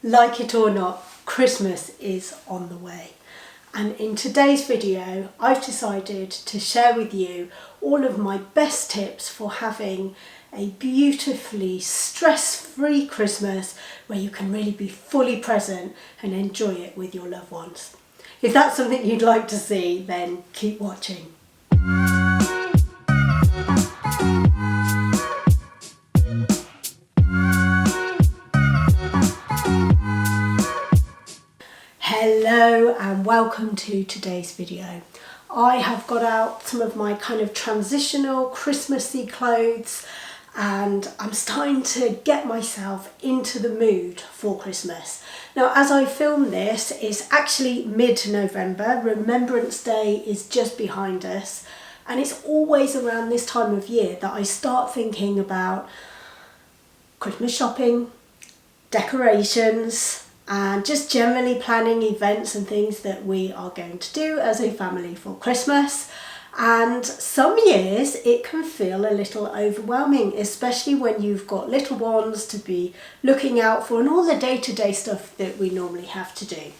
Like it or not, Christmas is on the way. And in today's video, I've decided to share with you all of my best tips for having a beautifully stress-free Christmas where you can really be fully present and enjoy it with your loved ones. If that's something you'd like to see, then keep watching. Hello and welcome to today's video. I have got out some of my kind of transitional Christmassy clothes and I'm starting to get myself into the mood for Christmas. Now, as I film this, it's actually mid-November. Remembrance Day is just behind us, and it's always around this time of year that I start thinking about Christmas shopping, decorations, and just generally planning events and things that we are going to do as a family for Christmas. And some years it can feel a little overwhelming, especially when you've got little ones to be looking out for and all the day-to-day stuff that we normally have to do.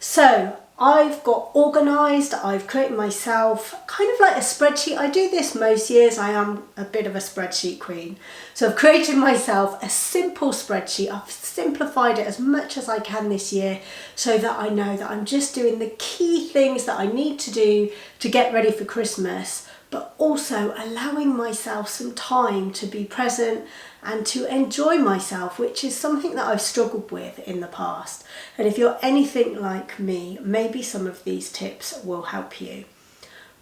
So I've got organised, I've created myself kind of like a spreadsheet. I do this most years, I am a bit of a spreadsheet queen. So I've created myself a simple spreadsheet. I've simplified it as much as I can this year so that I know that I'm just doing the key things that I need to do to get ready for Christmas, but also allowing myself some time to be present and to enjoy myself, which is something that I've struggled with in the past. And if you're anything like me, maybe some of these tips will help you.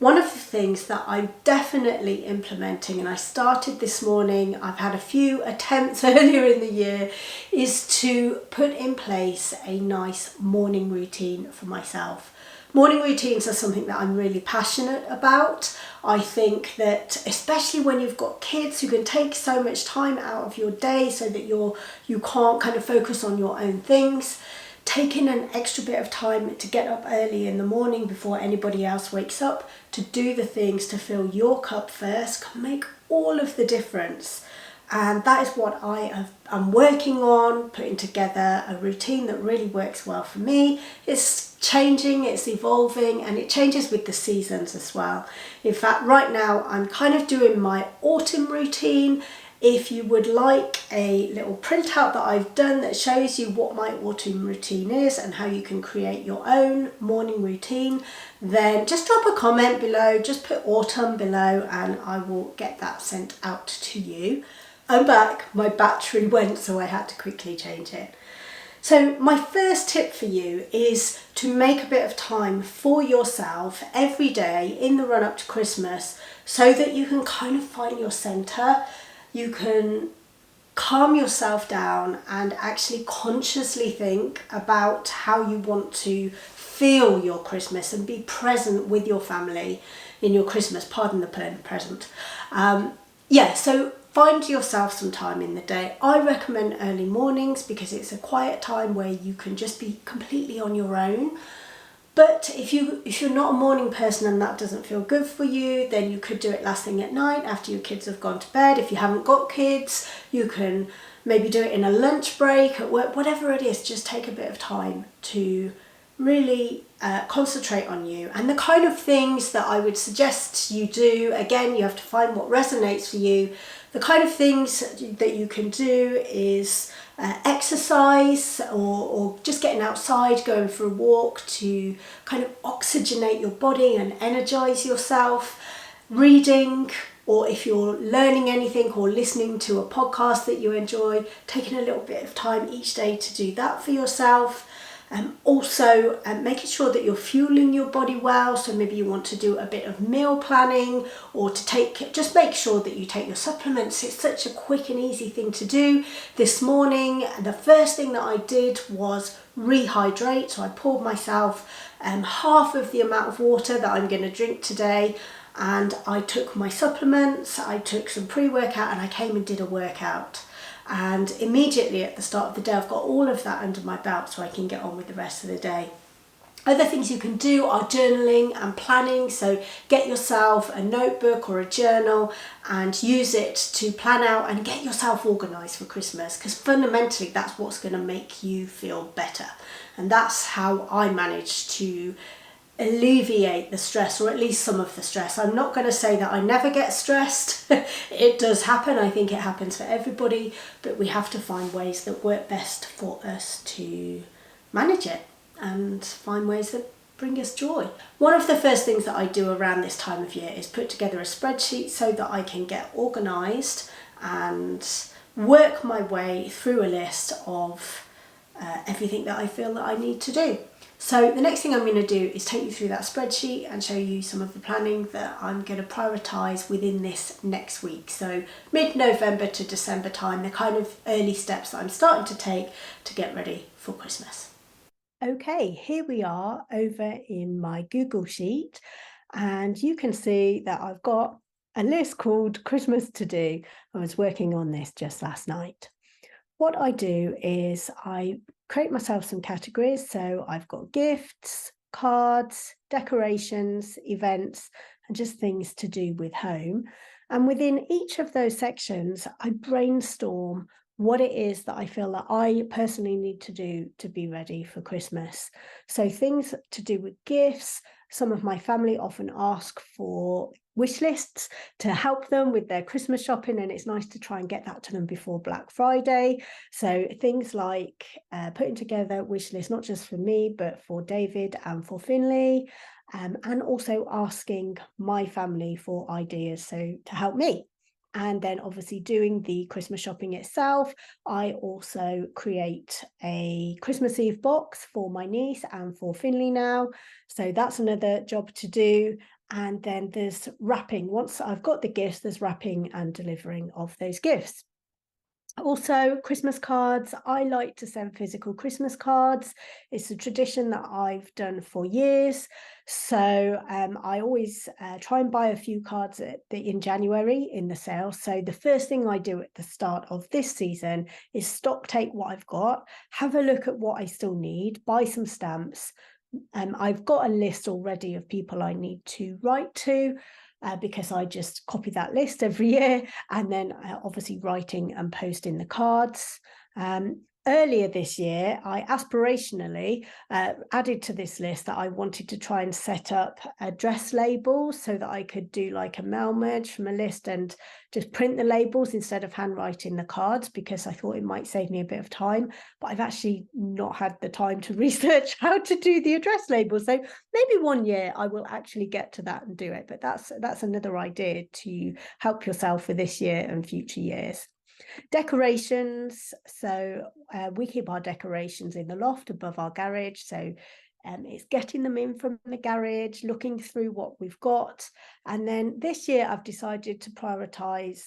One of the things that I'm definitely implementing, and I started this morning, I've had a few attempts earlier in the year, is to put in place a nice morning routine for myself. Morning routines are something that I'm really passionate about. I think that especially when you've got kids who can take so much time out of your day so that you can't kind of focus on your own things, taking an extra bit of time to get up early in the morning before anybody else wakes up to do the things to fill your cup first can make all of the difference. And that is what I'm working on, putting together a routine that really works well for me. It's changing, it's evolving, and it changes with the seasons as well. In fact, right now I'm kind of doing my autumn routine. If you would like a little printout that I've done that shows you what my autumn routine is and how you can create your own morning routine, then just drop a comment below, just put autumn below and I will get that sent out to you. I'm back, my battery went, so I had to quickly change it. So my first tip for you is to make a bit of time for yourself every day in the run up to Christmas so that you can kind of find your centre. You can calm yourself down and actually consciously think about how you want to feel your Christmas and be present with your family in your Christmas, pardon the pun, present. So find yourself some time in the day. I recommend early mornings because it's a quiet time where you can just be completely on your own. But if you're not a morning person and that doesn't feel good for you, then you could do it last thing at night after your kids have gone to bed. If you haven't got kids, you can maybe do it in a lunch break at work, whatever it is, just take a bit of time to really concentrate on you. And the kind of things that I would suggest you do, again, you have to find what resonates for you. The kind of things that you can do is exercise or just getting outside, going for a walk to kind of oxygenate your body and energize yourself. Reading, or if you're learning anything or listening to a podcast that you enjoy, taking a little bit of time each day to do that for yourself. Also making sure that you're fueling your body well, so maybe you want to do a bit of meal planning or just make sure that you take your supplements. It's such a quick and easy thing to do. This morning, the first thing that I did was rehydrate, so I poured myself half of the amount of water that I'm going to drink today, and I took my supplements, I took some pre-workout, and I came and did a workout. And immediately at the start of the day I've got all of that under my belt so I can get on with the rest of the day. Other things you can do are journaling and planning. So get yourself a notebook or a journal and use it to plan out and get yourself organised for Christmas, because fundamentally that's what's going to make you feel better. And that's how I manage to alleviate the stress, or at least some of the stress. I'm not going to say that I never get stressed. It does happen. I think it happens for everybody, but we have to find ways that work best for us to manage it and find ways that bring us joy. One of the first things that I do around this time of year is put together a spreadsheet so that I can get organised and work my way through a list of everything that I feel that I need to do. So the next thing I'm going to do is take you through that spreadsheet and show you some of the planning that I'm going to prioritise within this next week. So mid-November to December time, the kind of early steps that I'm starting to take to get ready for Christmas. Okay, here we are over in my Google Sheet, and you can see that I've got a list called Christmas to Do. I was working on this just last night. What I do is I create myself some categories. So I've got gifts, cards, decorations, events, and just things to do with home. And within each of those sections, I brainstorm what it is that I feel that I personally need to do to be ready for Christmas. So things to do with gifts. Some of my family often ask for wish lists to help them with their Christmas shopping, and it's nice to try and get that to them before Black Friday. So things like putting together wish lists, not just for me, but for David and for Finley, and also asking my family for ideas so to help me. And then obviously doing the Christmas shopping itself, I also create a Christmas Eve box for my niece and for Finley now. So that's another job to do. And then there's wrapping. Once I've got the gifts, there's wrapping and delivering of those gifts. Also, Christmas cards. I like to send physical Christmas cards. It's a tradition that I've done for years. So I always try and buy a few cards in January in the sale. So the first thing I do at the start of this season is stock take what I've got, have a look at what I still need, buy some stamps. I've got a list already of people I need to write to, because I just copy that list every year, and then obviously writing and posting the cards. Earlier this year, I aspirationally added to this list that I wanted to try and set up address labels so that I could do like a mail merge from a list and just print the labels instead of handwriting the cards, because I thought it might save me a bit of time. But I've actually not had the time to research how to do the address labels. So maybe one year I will actually get to that and do it. But that's another idea to help yourself for this year and future years. Decorations. So we keep our decorations in the loft above our garage. So it's getting them in from the garage, looking through what we've got. And then this year I've decided to prioritise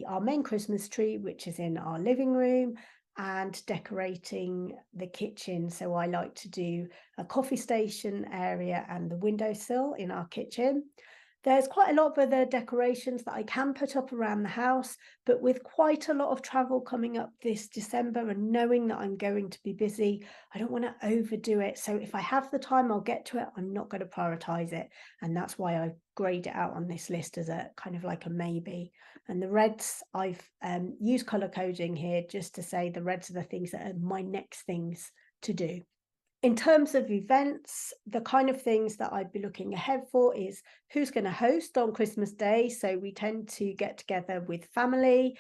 our main Christmas tree, which is in our living room, and decorating the kitchen. So I like to do a coffee station area and the windowsill in our kitchen. There's quite a lot of other decorations that I can put up around the house, but with quite a lot of travel coming up this December and knowing that I'm going to be busy, I don't want to overdo it. So if I have the time, I'll get to it. I'm not going to prioritize it. And that's why I grade it out on this list as a kind of like a maybe. And the reds, I've used color coding here just to say the reds are the things that are my next things to do. In terms of events, the kind of things that I'd be looking ahead for is who's going to host on Christmas Day. So we tend to get together with family.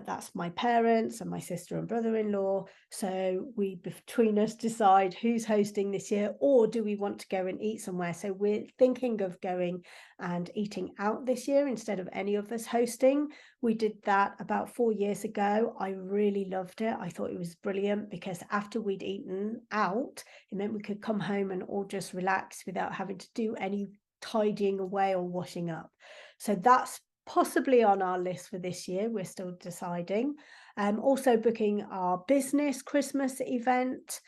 That's my parents and my sister and brother-in-law. So we, between us, decide who's hosting this year, or do we want to go and eat somewhere? So we're thinking of going and eating out this year instead of any of us hosting. We did that about 4 years ago. I really loved it. I thought it was brilliant because after we'd eaten out, it meant we could come home and all just relax without having to do any tidying away or washing up. So that's possibly on our list for this year. We're still deciding. Also booking our business Christmas event,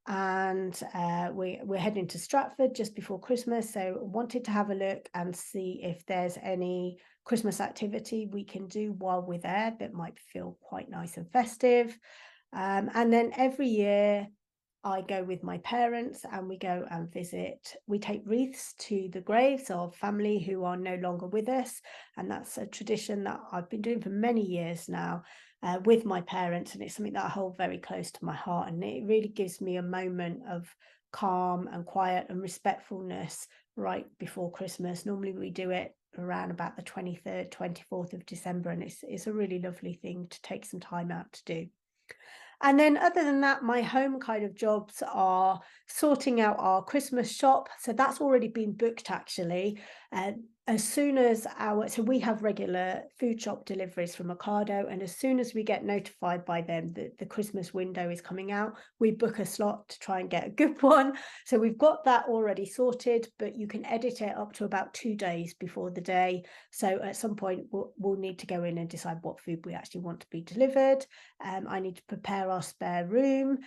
and we're heading to Stratford just before Christmas, so wanted to have a look and see if there's any Christmas activity we can do while we're there that might feel quite nice and festive. And then every year I go with my parents and we go and visit. We take wreaths to the graves of family who are no longer with us. And that's a tradition that I've been doing for many years now with my parents. And it's something that I hold very close to my heart. And it really gives me a moment of calm and quiet and respectfulness right before Christmas. Normally we do it around about the 23rd, 24th of December. And it's a really lovely thing to take some time out to do. And then other than that, my home kind of jobs are sorting out our Christmas shop. So that's already been booked actually. As soon as so we have regular food shop deliveries from Ocado, and as soon as we get notified by them that the Christmas window is coming out, we book a slot to try and get a good one. So we've got that already sorted, but you can edit it up to about 2 days before the day. So at some point we'll need to go in and decide what food we actually want to be delivered. I need to prepare our spare room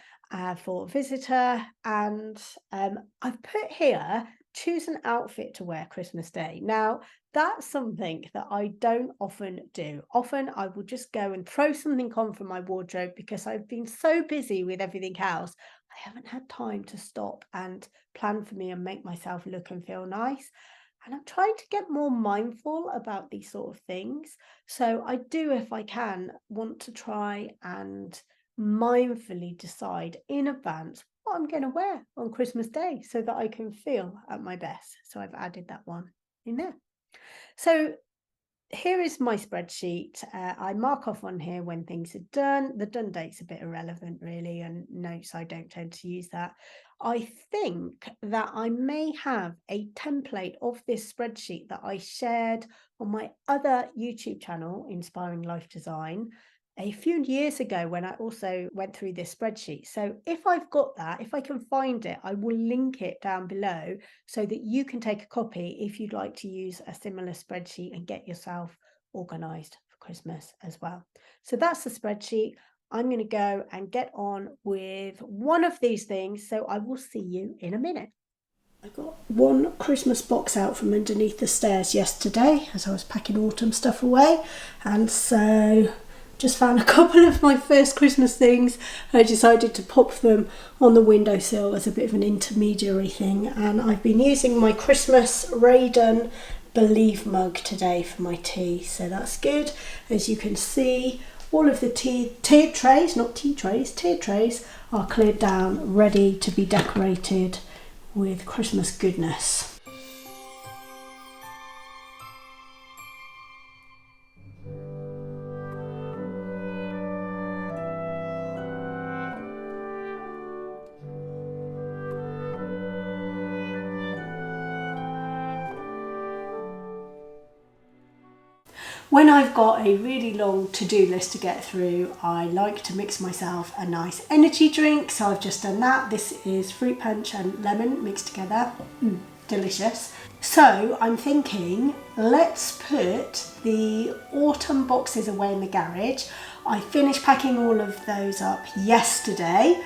for a visitor, and I've put here, choose an outfit to wear Christmas Day. Now, that's something that I don't often do. Often I will just go and throw something on from my wardrobe because I've been so busy with everything else. I haven't had time to stop and plan for me and make myself look and feel nice. And I'm trying to get more mindful about these sort of things. So I do, if I can, want to try and mindfully decide in advance what I'm going to wear on Christmas Day so that I can feel at my best. So I've added that one in there. So here is my spreadsheet. I mark off on here when things are done. The done date's a bit irrelevant really, and notes, I don't tend to use that. I think that I may have a template of this spreadsheet that I shared on my other YouTube channel, Inspiring Life Design, a few years ago when I also went through this spreadsheet. So if I've got that, if I can find it, I will link it down below so that you can take a copy if you'd like to use a similar spreadsheet and get yourself organized for Christmas as well. So that's the spreadsheet. I'm going to go and get on with one of these things. So I will see you in a minute. I got one Christmas box out from underneath the stairs yesterday as I was packing autumn stuff away. And so just found a couple of my first Christmas things. I decided to pop them on the windowsill as a bit of an intermediary thing, and I've been using my Christmas Raiden Believe mug today for my tea, so that's good. As you can see, all of the tiered trays, not tea trays, tiered trays are cleared down, ready to be decorated with Christmas goodness. When I've got a really long to-do list to get through, I like to mix myself a nice energy drink. So I've just done that. This is fruit punch and lemon mixed together. Delicious. So I'm thinking, let's put the autumn boxes away in the garage. I finished packing all of those up yesterday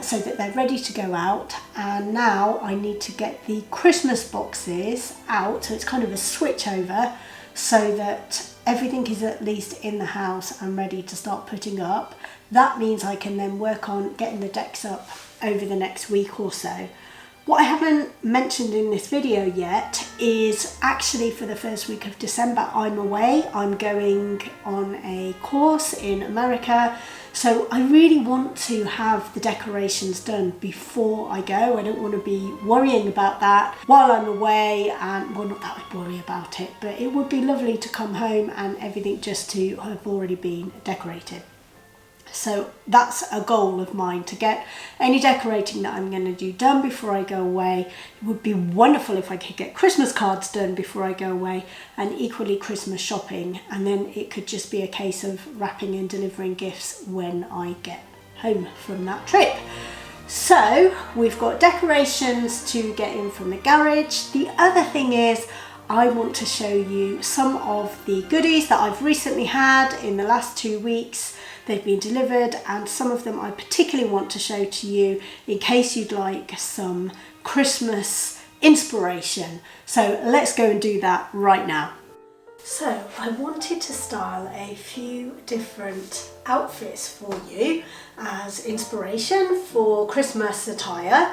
so that they're ready to go out. And now I need to get the Christmas boxes out. So it's kind of a switch over, so that everything is at least in the house and ready to start putting up. That means I can then work on getting the decks up over the next week or so. What I haven't mentioned in this video yet is actually for the first week of December I'm away. I'm going on a course in America, so I really want to have the decorations done before I go. I don't want to be worrying about that while I'm away, and well, not that I'd worry about it, but it would be lovely to come home and everything just to have already been decorated. So that's a goal of mine, to get any decorating that I'm going to do done before I go away. It would be wonderful if I could get Christmas cards done before I go away, and equally Christmas shopping, and then it could just be a case of wrapping and delivering gifts when I get home from that trip. So we've got decorations to get in from the garage. The other thing is, I want to show you some of the goodies that I've recently had in the last 2 weeks. They've been delivered, and some of them I particularly want to show to you in case you'd like some Christmas inspiration. So let's go and do that right now. So I wanted to style a few different outfits for you as inspiration for Christmas attire.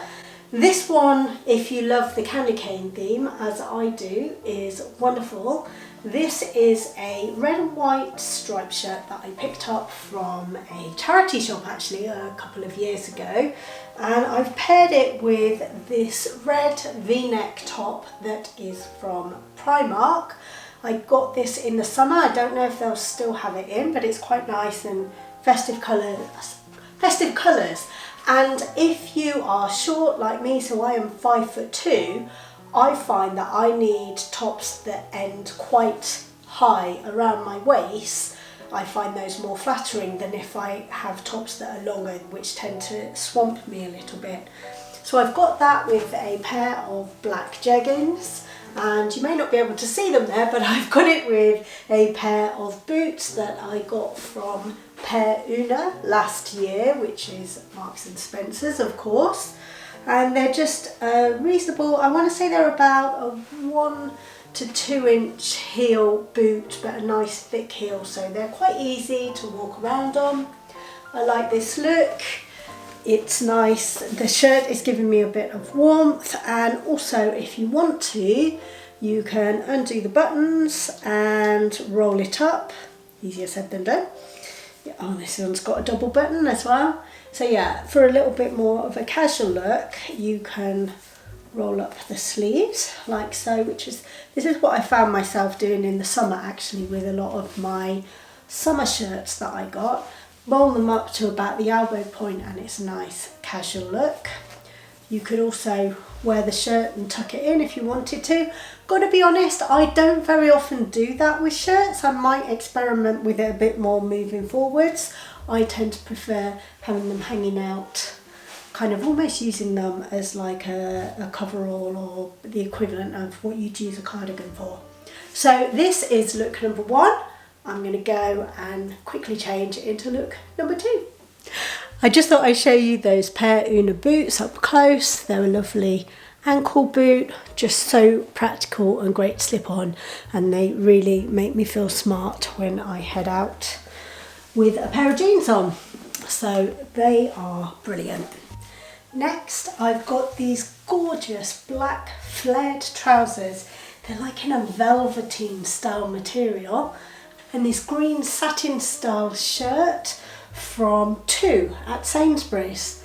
This one, if you love the candy cane theme, as I do, is wonderful. This is a red and white striped shirt that I picked up from a charity shop actually a couple of years ago, and I've paired it with this red v-neck top that is from Primark. I got this in the summer. I don't know if they'll still have it in, but it's quite nice and festive colours. And if you are short like me, so I am 5'2", I find that I need tops that end quite high around my waist. I find those more flattering than if I have tops that are longer, which tend to swamp me a little bit. So I've got that with a pair of black jeggings, and you may not be able to see them there, but I've got it with a pair of boots that I got from Pair Una last year, which is Marks and Spencer's, of course. And they're just reasonable. I want to say they're about a 1 to 2 inch heel boot, but a nice thick heel, so they're quite easy to walk around on. I like this look. It's nice. The shirt is giving me a bit of warmth, and also if you want to, you can undo the buttons and roll it up. Easier said than done. Oh, this one's got a double button as well. So yeah, for a little bit more of a casual look, you can roll up the sleeves like so, this is what I found myself doing in the summer actually with a lot of my summer shirts that I got. Roll them up to about the elbow point and it's a nice casual look. You could also wear the shirt and tuck it in if you wanted to. Gotta be honest, I don't very often do that with shirts. I might experiment with it a bit more moving forwards. I tend to prefer having them hanging out, kind of almost using them as like a coverall or the equivalent of what you'd use a cardigan for. So this is look number 1. I'm going to go and quickly change into look number 2. I just thought I'd show you those Pair Una boots up close. They're a lovely ankle boot, just so practical and great to slip on, and they really make me feel smart when I head out with a pair of jeans on. So they are brilliant. Next, I've got these gorgeous black flared trousers. They're like in a velveteen style material, and this green satin style shirt from 2 at Sainsbury's.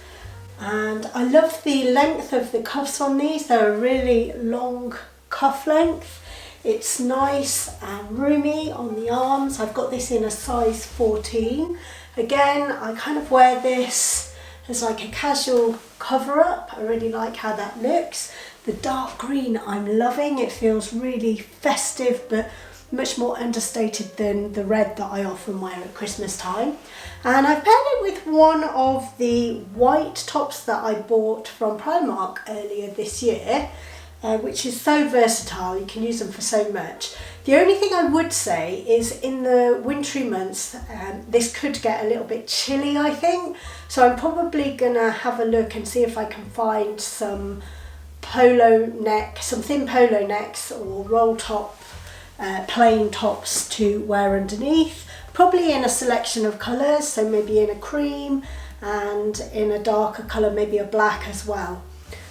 And I love the length of the cuffs on these. They're a really long cuff length. It's nice and roomy on the arms. I've got this in a size 14. Again, I kind of wear this as like a casual cover up. I really like how that looks. The dark green I'm loving. It feels really festive, but much more understated than the red that I often wear at Christmas time. And I've paired it with one of the white tops that I bought from Primark earlier this year, which is so versatile. You can use them for so much. The only thing I would say is in the wintry months, this could get a little bit chilly, I think. So I'm probably gonna have a look and see if I can find some thin polo necks or roll top plain tops to wear underneath, probably in a selection of colours, so maybe in a cream and in a darker colour, maybe a black as well.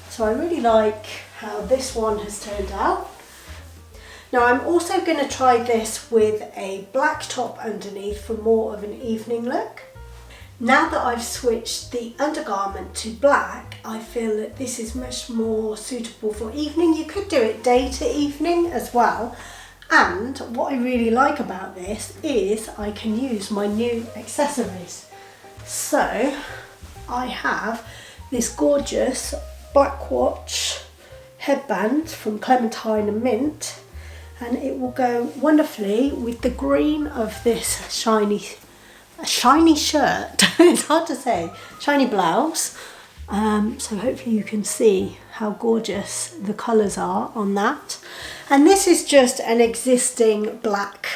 So I really like how this one has turned out. Now I'm also going to try this with a black top underneath for more of an evening look. Now that I've switched the undergarment to black, I feel that this is much more suitable for evening. You could do it day to evening as well. And what I really like about this is I can use my new accessories. So I have this gorgeous black watch headband from Clementine and Mint, and it will go wonderfully with the green of this shiny shirt. It's hard to say, shiny blouse. So hopefully you can see how gorgeous the colours are on that. And this is just an existing black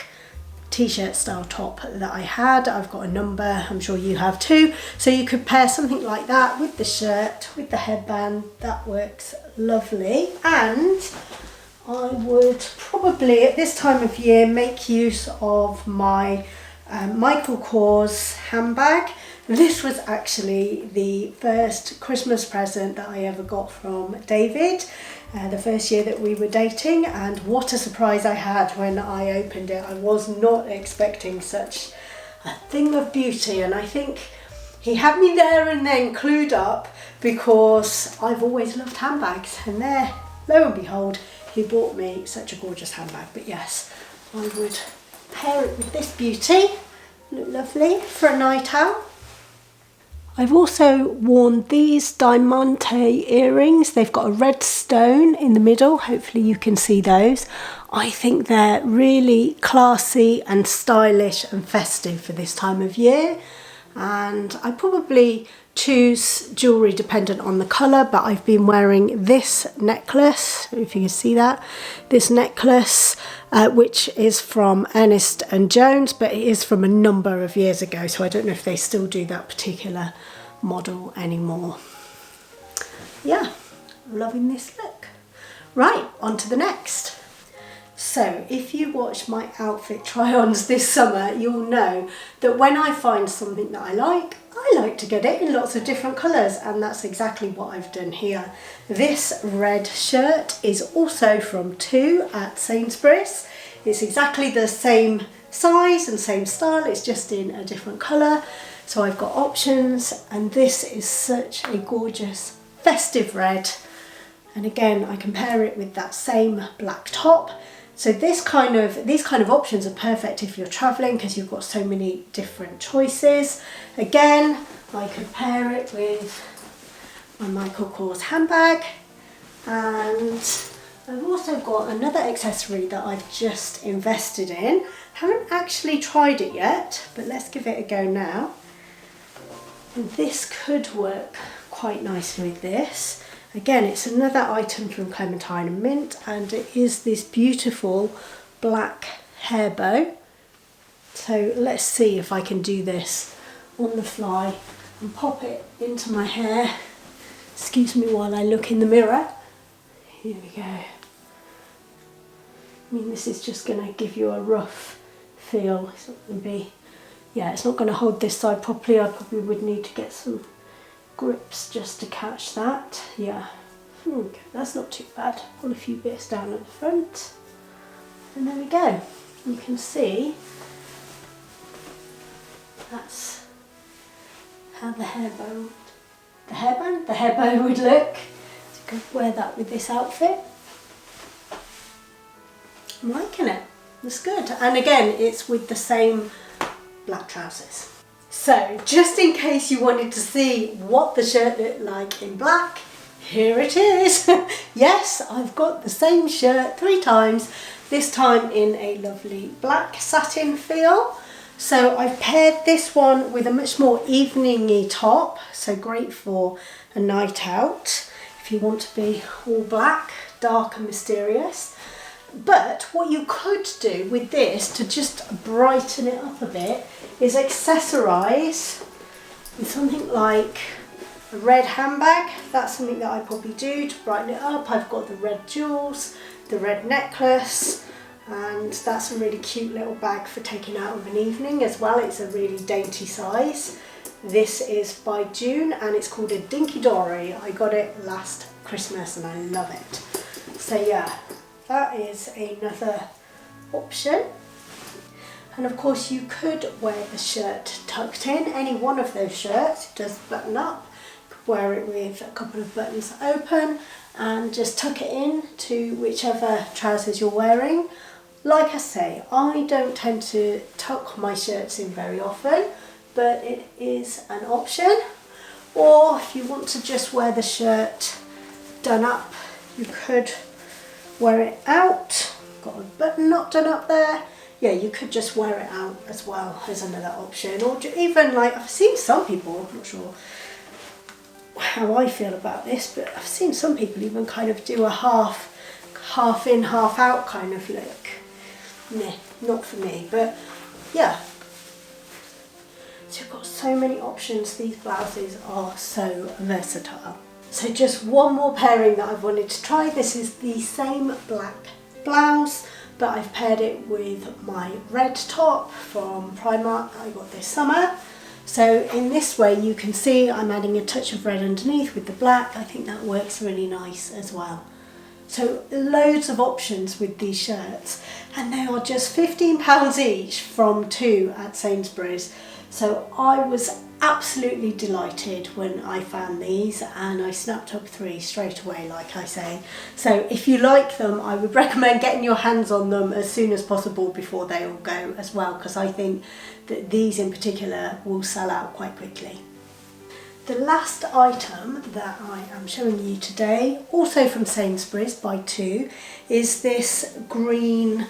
t-shirt style top that I had. I've got a number, I'm sure you have too. So you could pair something like that with the shirt, with the headband. That works lovely. And I would probably at this time of year make use of my Michael Kors handbag. This was actually the first Christmas present that I ever got from David, the first year that we were dating, and what a surprise I had when I opened it. I was not expecting such a thing of beauty, and I think he had me there and then clued up, because I've always loved handbags, and there, lo and behold, he bought me such a gorgeous handbag. But yes, I would pair it with this beauty. Look lovely for a night out. I've also worn these diamante earrings. They've got a red stone in the middle. Hopefully you can see those. I think they're really classy and stylish and festive for this time of year. And I probably choose jewellery dependent on the colour, but I've been wearing this necklace, if you can see that, this necklace, which is from Ernest and Jones, but it is from a number of years ago, so I don't know if they still do that particular model anymore. Yeah, loving this look. Right, on to the next. So if you watch my outfit try-ons this summer, you'll know that when I find something that I like to get it in lots of different colours, and that's exactly what I've done here. This red shirt is also from Tu at Sainsbury's. It's exactly the same size and same style, it's just in a different colour. So I've got options, and this is such a gorgeous festive red. And again, I can pair it with that same black top. So these kind of options are perfect if you're travelling, because you've got so many different choices. Again, I could pair it with my Michael Kors handbag, and I've also got another accessory that I've just invested in. Haven't actually tried it yet, but let's give it a go now. And this could work quite nicely with this. Again, it's another item from Clementine and Mint, and it is this beautiful black hair bow. So let's see if I can do this on the fly and pop it into my hair. Excuse me while I look in the mirror. Here we go. I mean, this is just going to give you a rough feel. It's not going to be, yeah, it's not going to hold this side properly. I probably would need to get some grips just to catch that. Yeah, okay, that's not too bad. Pull a few bits down at the front, and there we go. You can see that's how the hair bow would look. So you could wear that with this outfit. I'm liking it. It's good, and again, it's with the same black trousers. So, just in case you wanted to see what the shirt looked like in black, here it is. Yes, I've got the same shirt 3 times, this time in a lovely black satin feel. So I've paired this one with a much more evening-y top, so great for a night out if you want to be all black, dark and mysterious. But what you could do with this to just brighten it up a bit is accessorise with something like a red handbag. That's something that I probably do to brighten it up. I've got the red jewels, the red necklace, and that's a really cute little bag for taking out of an evening as well. It's a really dainty size. This is by June and it's called a Dinky Dory. I got it last Christmas and I love it. So yeah, that is another option. And of course you could wear the shirt tucked in, any one of those shirts. It does button up. You could wear it with a couple of buttons open and just tuck it in to whichever trousers you're wearing. Like I say, I don't tend to tuck my shirts in very often, but it is an option. Or if you want to just wear the shirt done up, you could wear it out. Got a button not done up there. Yeah, you could just wear it out as well as another option. Or even like, I've seen some people, I'm not sure how I feel about this, but I've seen some people even kind of do a half in, half out kind of look. Nah, not for me, but yeah. So you've got so many options. These blouses are so versatile. So just one more pairing that I've wanted to try. This is the same black blouse, but I've paired it with my red top from Primark that I got this summer. So in this way you can see I'm adding a touch of red underneath with the black. I think that works really nice as well. So loads of options with these shirts, and they are just £15 each from 2 at Sainsbury's. So I was absolutely delighted when I found these, and I snapped up 3 straight away, like I say. So if you like them, I would recommend getting your hands on them as soon as possible before they all go as well, because I think that these in particular will sell out quite quickly. The last item that I am showing you today, also from Sainsbury's by 2, is this green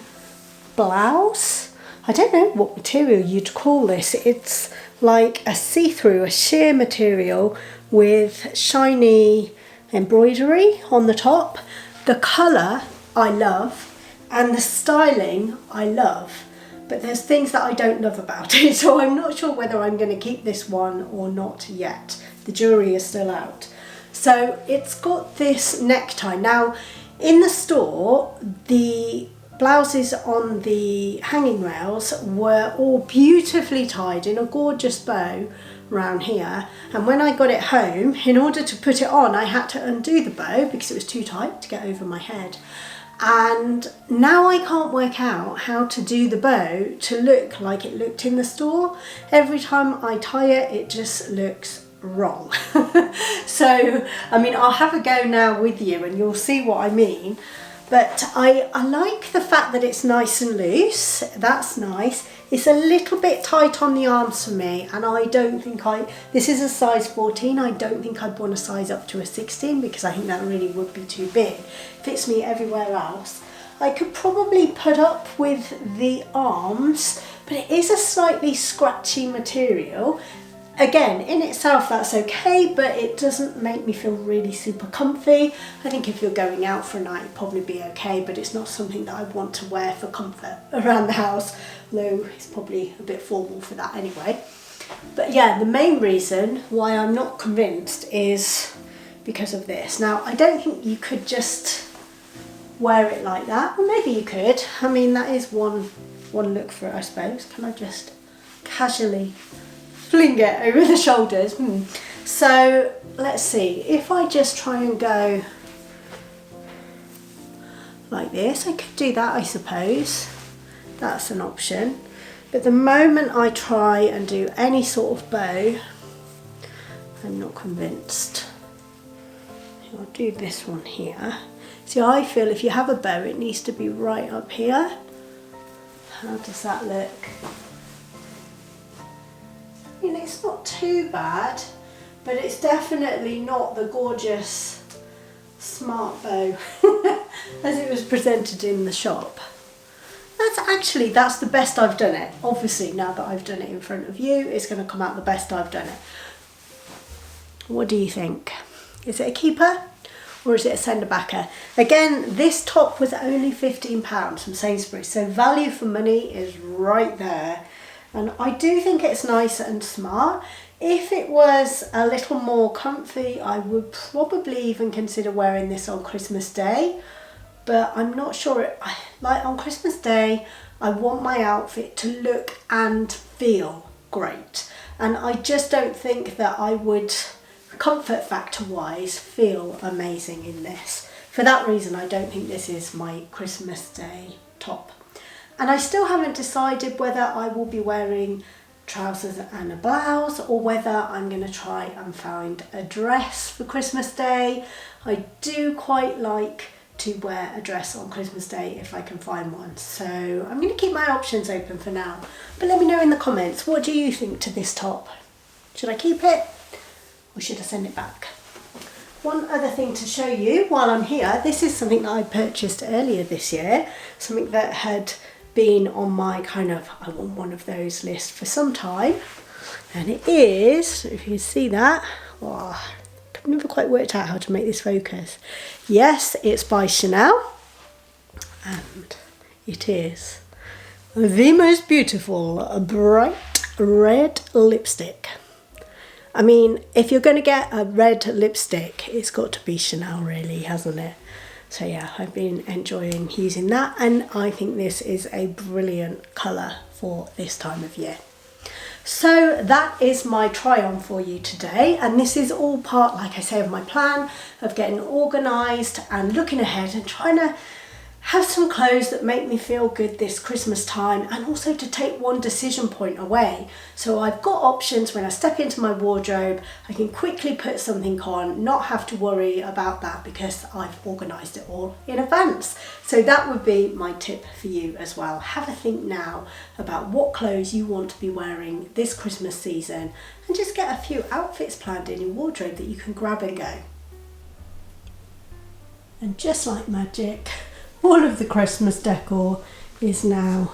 blouse. I don't know what material you'd call this. It's like a see-through, a sheer material with shiny embroidery on the top. The colour I love and the styling I love, but there's things that I don't love about it, so I'm not sure whether I'm going to keep this one or not yet. The jury is still out. So it's got this necktie. Now in the store, the blouses on the hanging rails were all beautifully tied in a gorgeous bow around here, and when I got it home, in order to put it on, I had to undo the bow because it was too tight to get over my head. And now I can't work out how to do the bow to look like it looked in the store. Every time I tie it, it just looks wrong. So I mean, I'll have a go now with you and you'll see what I mean. But I like the fact that it's nice and loose. That's nice. It's a little bit tight on the arms for me, and I don't think this is a size 14. I don't think I'd want to size up to a 16 because I think that really would be too big. Fits me everywhere else. I could probably put up with the arms, but it is a slightly scratchy material. Again, in itself that's okay, but it doesn't make me feel really super comfy. I think if you're going out for a night, it'd probably be okay, but it's not something that I want to wear for comfort around the house, though it's probably a bit formal for that anyway. But yeah, the main reason why I'm not convinced is because of this. Now, I don't think you could just wear it like that. Well, maybe you could. I mean, that is one look for it, I suppose. Can I just casually fling it over the shoulders? So let's see, if I just try and go like this, I could do that, I suppose. That's an option. But the moment I try and do any sort of bow, I'm not convinced. I'll do this one here. See, I feel if you have a bow, it needs to be right up here. How does that look? I mean, it's not too bad, but it's definitely not the gorgeous smart bow as it was presented in the shop. That's the best I've done it. Obviously, now that I've done it in front of you, it's going to come out the best I've done it. What do you think? Is it a keeper or is it a sender backer? Again, this top was only £15 from Sainsbury's, so value for money is right there. And I do think it's nice and smart. If it was a little more comfy, I would probably even consider wearing this on Christmas Day. But I'm not sure. Like on Christmas Day, I want my outfit to look and feel great. And I just don't think that I would, comfort factor wise, feel amazing in this. For that reason, I don't think this is my Christmas Day top. And I still haven't decided whether I will be wearing trousers and a blouse or whether I'm going to try and find a dress for Christmas Day. I do quite like to wear a dress on Christmas Day if I can find one. So I'm going to keep my options open for now. But let me know in the comments, what do you think to this top? Should I keep it or should I send it back? One other thing to show you while I'm here, this is something that I purchased earlier this year, something that had been on my kind of, I want one of those list for some time, and it is, if you can see that, oh, I've never quite worked out how to make this focus. Yes, it's by Chanel, and it is the most beautiful bright red lipstick. I mean, if you're going to get a red lipstick, it's got to be Chanel really, hasn't it? So yeah, I've been enjoying using that, and I think this is a brilliant colour for this time of year. So that is my try on for you today, and this is all part, like I say, of my plan of getting organised and looking ahead and trying to have some clothes that make me feel good this Christmas time, and also to take one decision point away. So I've got options when I step into my wardrobe. I can quickly put something on, not have to worry about that because I've organised it all in advance. So that would be my tip for you as well. Have a think now about what clothes you want to be wearing this Christmas season, and just get a few outfits planned in your wardrobe that you can grab and go. And just like magic, all of the Christmas decor is now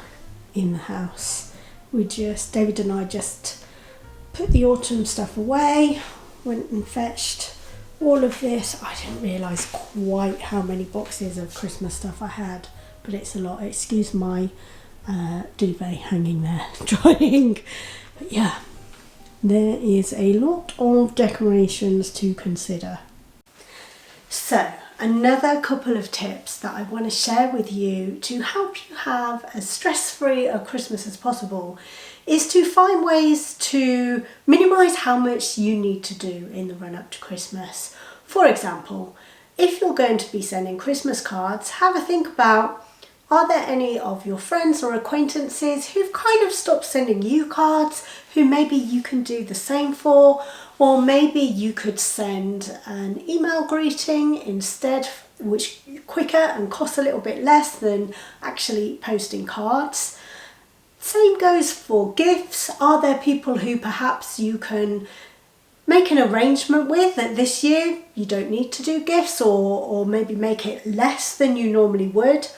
in the house. David and I just put the autumn stuff away, went and fetched all of this. I didn't realise quite how many boxes of Christmas stuff I had, but it's a lot. Excuse my duvet hanging there drying. But yeah, there is a lot of decorations to consider. So, another couple of tips that I want to share with you to help you have as stress-free a Christmas as possible is to find ways to minimise how much you need to do in the run-up to Christmas. For example, if you're going to be sending Christmas cards, have a think about, are there any of your friends or acquaintances who've kind of stopped sending you cards, who maybe you can do the same for? Or maybe you could send an email greeting instead, which is quicker and costs a little bit less than actually posting cards. Same goes for gifts. Are there people who perhaps you can make an arrangement with that this year you don't need to do gifts, or maybe make it less than you normally would?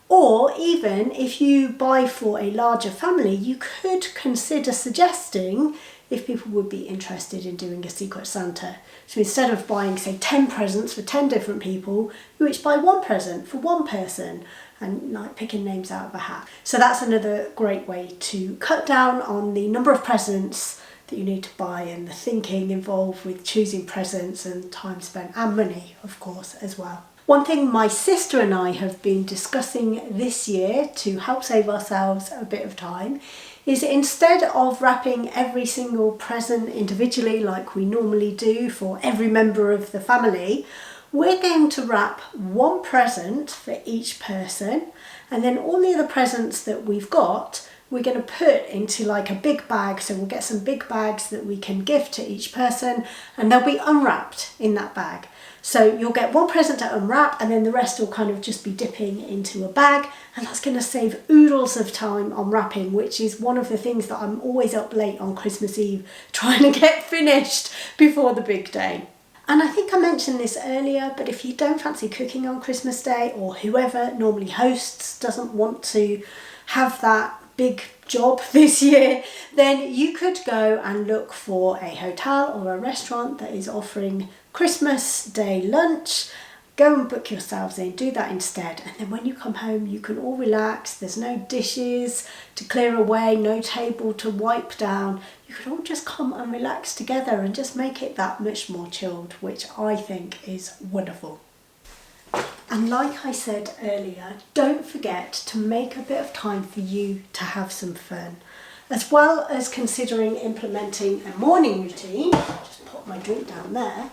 Or even if you buy for a larger family, you could consider suggesting if people would be interested in doing a Secret Santa. So instead of buying, say, 10 presents for 10 different people, you each buy one present for one person, and like picking names out of a hat. So that's another great way to cut down on the number of presents that you need to buy, and the thinking involved with choosing presents, and time spent, and money, of course, as well. One thing my sister and I have been discussing this year to help save ourselves a bit of time is, instead of wrapping every single present individually like we normally do for every member of the family, we're going to wrap one present for each person, and then all the other presents that we've got we're going to put into like a big bag. So we'll get some big bags that we can gift to each person, and they'll be unwrapped in that bag. So you'll get one present to unwrap, and then the rest will kind of just be dipping into a bag, and that's going to save oodles of time on wrapping, which is one of the things that I'm always up late on Christmas Eve trying to get finished before the big day. And I think I mentioned this earlier, but if you don't fancy cooking on Christmas Day, or whoever normally hosts doesn't want to have that big job this year, then you could go and look for a hotel or a restaurant that is offering Christmas Day lunch. Go and book yourselves in, do that instead, and then when you come home you can all relax. There's no dishes to clear away, no table to wipe down. You can all just come and relax together and just make it that much more chilled, which I think is wonderful. And like I said earlier, don't forget to make a bit of time for you to have some fun, as well as considering implementing a morning routine. Just put my drink down there.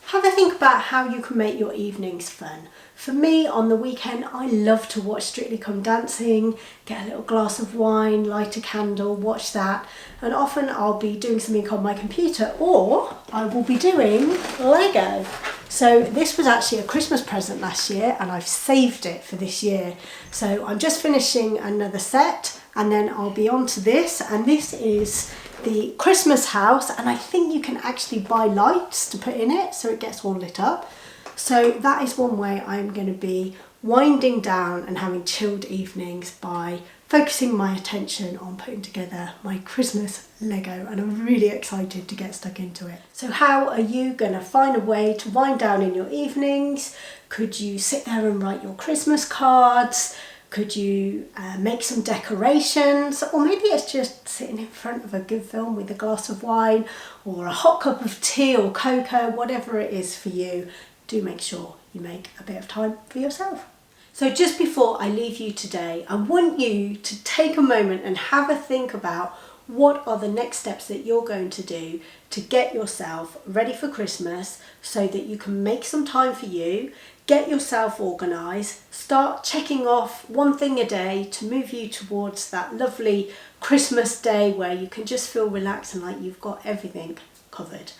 Have a think about how you can make your evenings fun. For me, on the weekend, I love to watch Strictly Come Dancing, get a little glass of wine, light a candle, watch that, and often I'll be doing something on my computer, or I will be doing Lego. So this was actually a Christmas present last year, and I've saved it for this year. So I'm just finishing another set, and then I'll be on to this, and this is the Christmas house, and I think you can actually buy lights to put in it so it gets all lit up. So that is one way I'm going to be winding down and having chilled evenings, by focusing my attention on putting together my Christmas Lego, and I'm really excited to get stuck into it. So how are you going to find a way to wind down in your evenings? Could you sit there and write your Christmas cards? Could you make some decorations? Or maybe it's just sitting in front of a good film with a glass of wine or a hot cup of tea or cocoa, whatever it is for you. Do make sure you make a bit of time for yourself. So just before I leave you today, I want you to take a moment and have a think about what are the next steps that you're going to do to get yourself ready for Christmas so that you can make some time for you, get yourself organised, start checking off one thing a day to move you towards that lovely Christmas day where you can just feel relaxed and like you've got everything covered.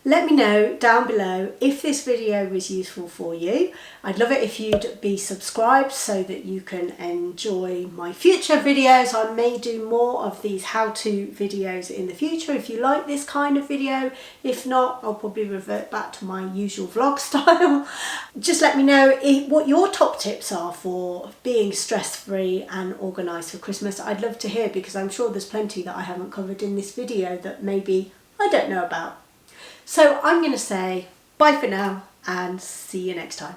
Let me know down below if this video was useful for you. I'd love it if you'd be subscribed so that you can enjoy my future videos. I may do more of these how-to videos in the future if you like this kind of video. If not, I'll probably revert back to my usual vlog style. Just let me know what your top tips are for being stress-free and organised for Christmas. I'd love to hear, because I'm sure there's plenty that I haven't covered in this video that maybe I don't know about. So I'm going to say bye for now and see you next time.